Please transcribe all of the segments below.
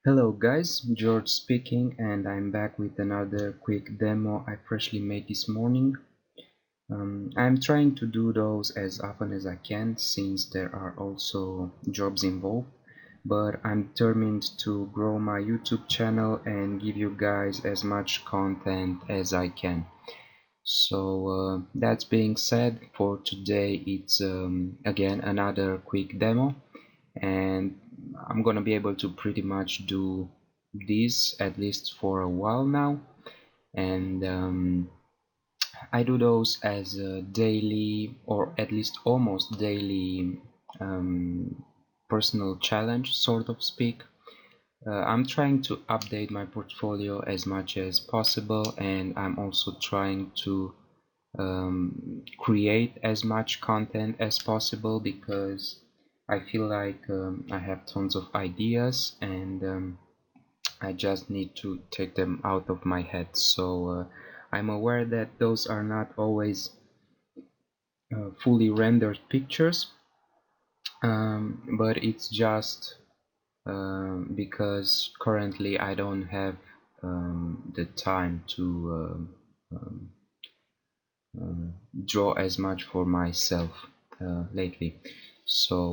Hello guys, George speaking, and I'm back with another quick demo I freshly made this morning. I'm trying to do those as often as I can since there are also jobs involved, but I'm determined to grow my YouTube channel and give you guys as much content as I can. So that being said, for today it's again another quick demo, and I'm gonna be able to pretty much do this at least for a while now. And I do those as a daily or at least almost daily personal challenge, sort of speak. I'm trying to update my portfolio as much as possible, and I'm also trying to create as much content as possible because I feel like I have tons of ideas, and I just need to take them out of my head. So I'm aware that those are not always fully rendered pictures, but it's just because currently I don't have the time to draw as much for myself lately. So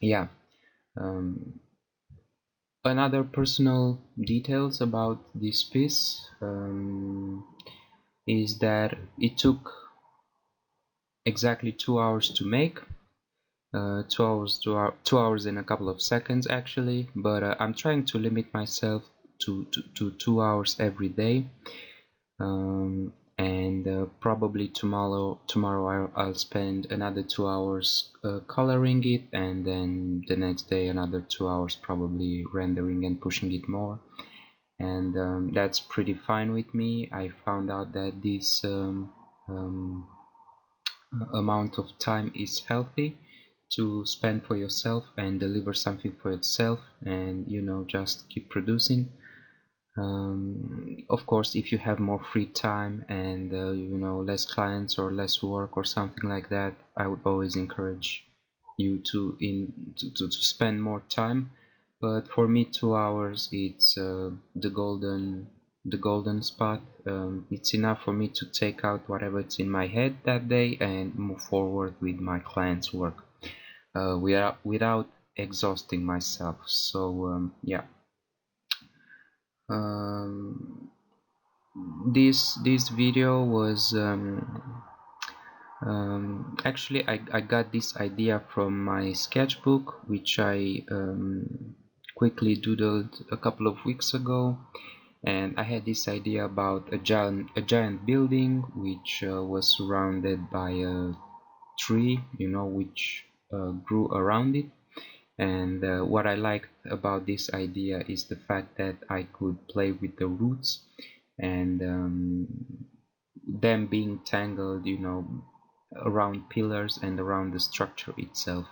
yeah. Um, Another personal details about this piece is that it took exactly 2 hours to make. 2 hours and a couple of seconds actually, but I'm trying to limit myself to 2 hours every day. And probably tomorrow I'll spend another 2 hours coloring it, and then the next day another 2 hours probably rendering and pushing it more. And that's pretty fine with me. I found out that this amount of time is healthy to spend for yourself and deliver something for yourself, and just keep producing. Of course, if you have more free time and less clients or less work or something like that, I would always encourage you to spend more time. But for me, 2 hours it's the golden spot. It's enough for me to take out whatever's in my head that day and move forward with my client's work without exhausting myself. So yeah. um, this video was actually I got this idea from my sketchbook, which I quickly doodled a couple of weeks ago. And I had this idea about a giant building which was surrounded by a tree, which grew around it. And what I liked about this idea is the fact that I could play with the roots and them being tangled, around pillars and around the structure itself.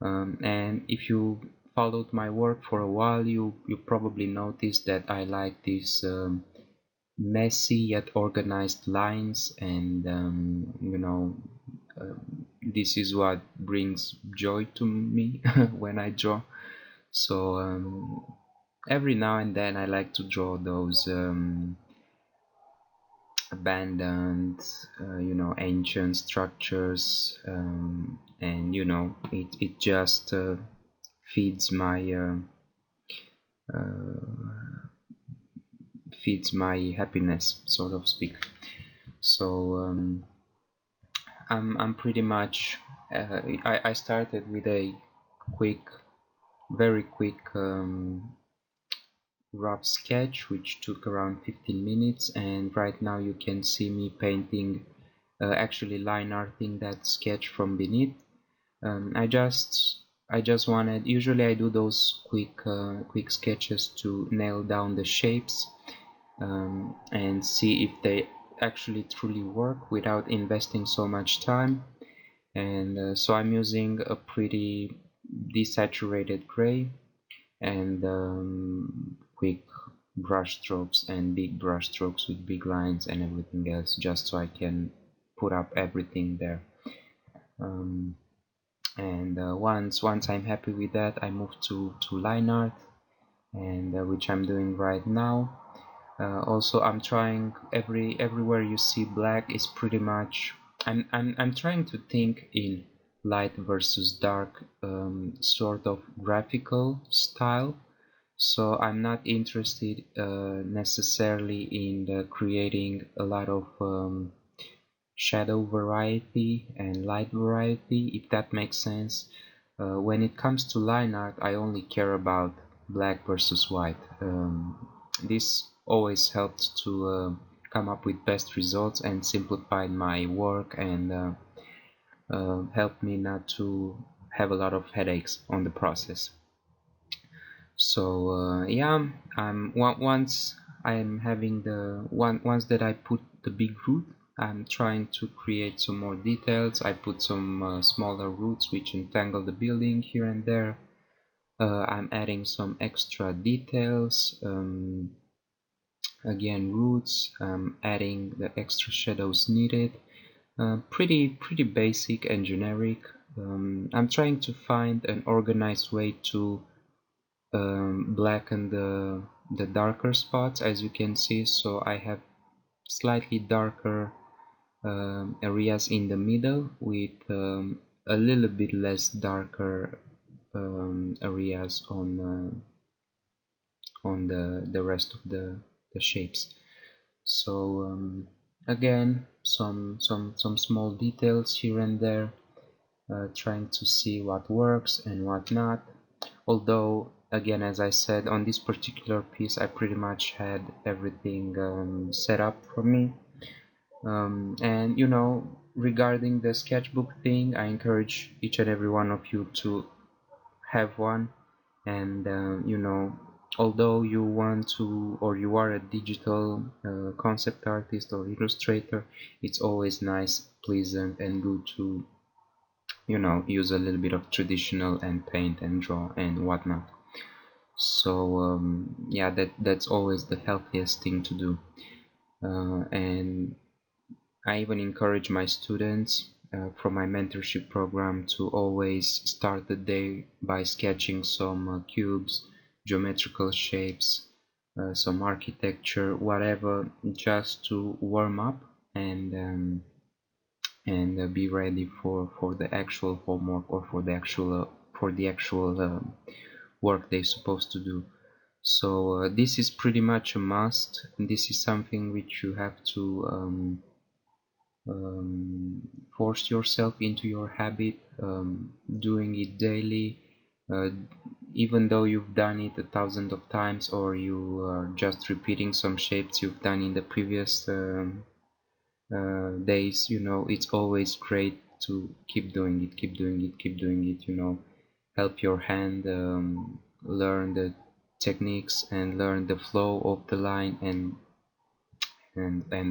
And if you followed my work for a while, you probably noticed that I like these messy yet organized lines, and this is what brings joy to me when I draw. So every now and then I like to draw those abandoned, ancient structures, and it just feeds my feeds my happiness, sort of speak. So I'm pretty much I started with a quick, very quick rough sketch which took around 15 minutes, and right now you can see me painting, actually line arting that sketch from beneath. I just wanted, usually I do those quick sketches to nail down the shapes and see if they actually truly work without investing so much time. And so I'm using a pretty desaturated gray and quick brush strokes and big brush strokes with big lines and everything else, just so I can put up everything there. And once I'm happy with that, I move to Lineart, and which I'm doing right now. Also, I'm trying everywhere you see black is pretty much I'm trying to think in light versus dark sort of graphical style. So I'm not interested necessarily in creating a lot of shadow variety and light variety, if that makes sense. When it comes to line art, I only care about black versus white. This always helped to come up with best results and simplified my work, and helped me not to have a lot of headaches on the process. So yeah, once I'm having once that I put the big root, I'm trying to create some more details. I put some smaller roots which entangle the building here and there. I'm adding some extra details, again roots, adding the extra shadows needed. Pretty basic and generic. I'm trying to find an organized way to blacken the darker spots, as you can see. So I have slightly darker areas in the middle with a little bit less darker areas on the rest of the shapes. So again, some small details here and there, trying to see what works and what not. Although, again, as I said, on this particular piece I pretty much had everything set up for me. And you know, regarding the sketchbook thing, I encourage each and every one of you to have one. And you know, although you want to, or you are a digital concept artist or illustrator, it's always nice, pleasant and good to, you know, use a little bit of traditional and paint and draw and whatnot. So yeah, that's always the healthiest thing to do. And I even encourage my students from my mentorship program to always start the day by sketching some cubes, geometrical shapes, some architecture, whatever, just to warm up and be ready for the actual homework, or for the actual work they're supposed to do. So this is pretty much a must. This is something which you have to force yourself into your habit, doing it daily, uh, even though you've done it a thousand of times, or you are just repeating some shapes you've done in the previous days. You know, it's always great to keep doing it, keep doing it, keep doing it. You know, help your hand learn the techniques and learn the flow of the line and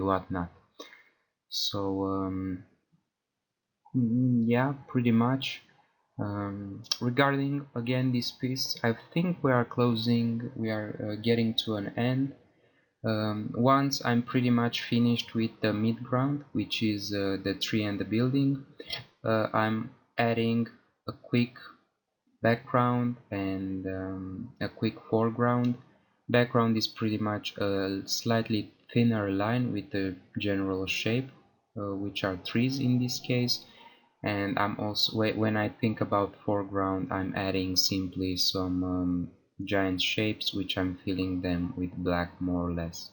whatnot. So yeah, pretty much. Regarding again this piece, I think we are getting to an end. Once I'm pretty much finished with the midground, which is the tree and the building, I'm adding a quick background and a quick foreground. Background is pretty much a slightly thinner line with the general shape, which are trees in this case. And I'm also, when I think about foreground, I'm adding simply some giant shapes which I'm filling them with black, more or less.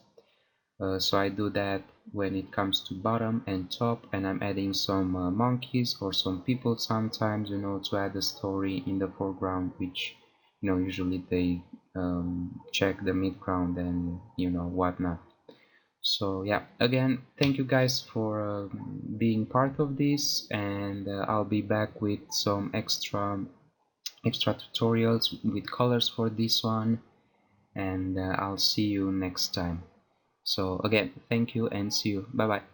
So I do that when it comes to bottom and top, and I'm adding some monkeys or some people sometimes, you know, to add a story in the foreground, which, you know, usually they check the midground and, you know, whatnot. So yeah, again, thank you guys for being part of this, and I'll be back with some extra tutorials with colors for this one, and I'll see you next time. So again, thank you and see you. Bye bye.